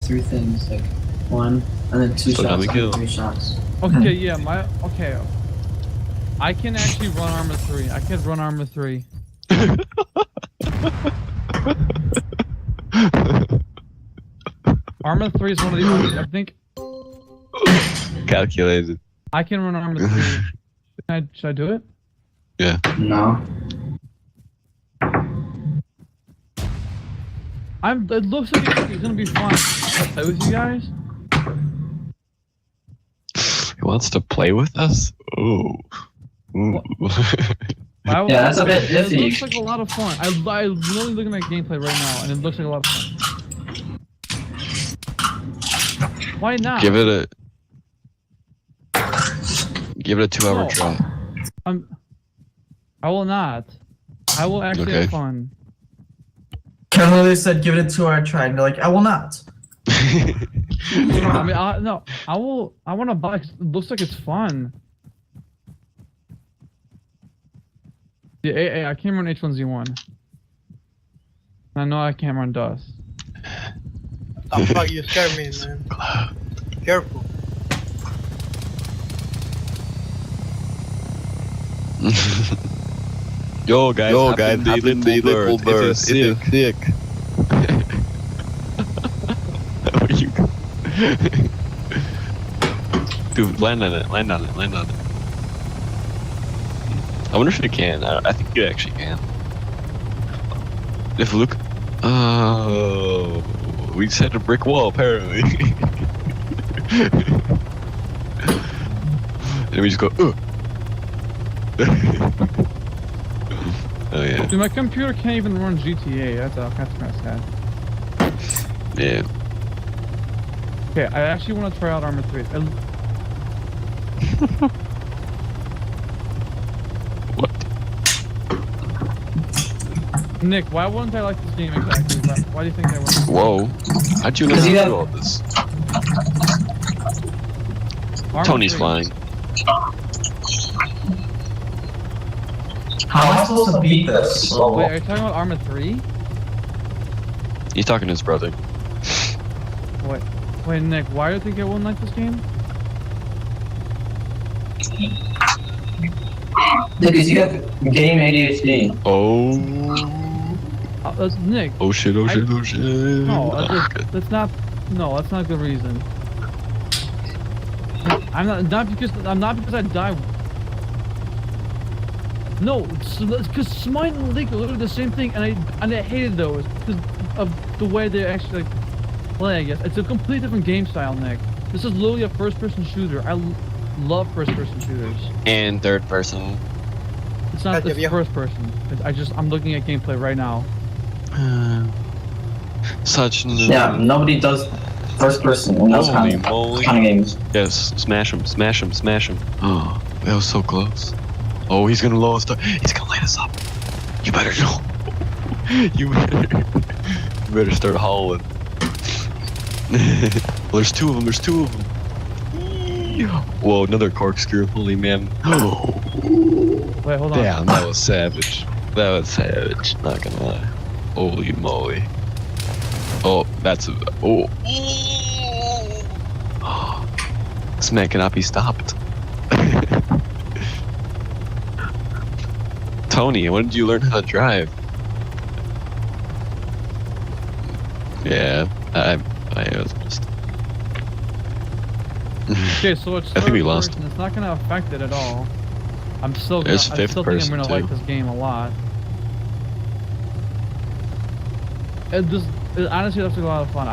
three things, like one, and then two Still shots, got me and killed. 3 shots. Okay, yeah, okay. I can actually run Arma 3. I can run Arma 3. Arma 3 is one of the, I think, Calculated. I can run Arma 3. Should I do it? Yeah. No. It looks like it's gonna be fun. Can I play with you guys? He wants to play with us? Ooh. Ooh. Yeah, that's a bit It iffy. looks like a lot of fun. I'm literally looking at gameplay right now, and it looks like a lot of fun. Why not? Give it a 2-hour No. try. I will not. I will actually Okay. have fun. Ken literally said, give it a 2-hour try, and they're like, I will not. I mean, no. I will. I want to buy. It looks like it's fun. Yeah, I can't run H1Z1. I know I can't run DOS. Oh fuck, you scared me, man. Careful. Yo guys, happy little bird. It is sick. Where you go? Dude, land on it. I wonder if you can. I think you actually can. If Luke... Oh... We just hit a brick wall, apparently. And we just go, Oh yeah. Dude, my computer can't even run GTA. That's kind of sad. Yeah. Okay, I actually want to try out Arma 3. What? Nick, why wouldn't I like this game exactly? Why do you think I wouldn't? Whoa. How'd you know Because you how to have- do all this? Arma Tony's 3. flying. How am I supposed to beat this? Wait, are you talking about Arma 3? He's talking to his brother. Wait, Nick, why do you think I wouldn't like this game? Because you have game ADHD. Oh. Nick. Oh shit, No, Ah, that's not. No, that's not a good reason. I'm not because I die. No, because Smite and League are literally the same thing, and I hated those because of the way they actually play. I guess it's a completely different game style, Nick. This is literally a first-person shooter. I love first-person shooters. And third person. It's not Yeah. first person. I'm looking at gameplay right now. Such. Yeah, nobody does first person in those Holy kind moly. of games. Yes, smash him. Oh, that was so close. Oh, he's gonna blow us up. He's gonna light us up. You better know. You better start hauling. Well, there's two of them. Whoa, another corkscrew. Holy man. Oh, Wait, hold on. damn, that was savage. Not gonna lie. Holy moly. Oh, that's a. Oh. This man cannot be stopped. Tony, when did you learn how to drive? Yeah, I was just. Okay, so it's I think we third lost. person. It's not gonna affect it at all. I still There's think fifth I'm person, gonna like too. this game a lot. Honestly, that's a lot of fun.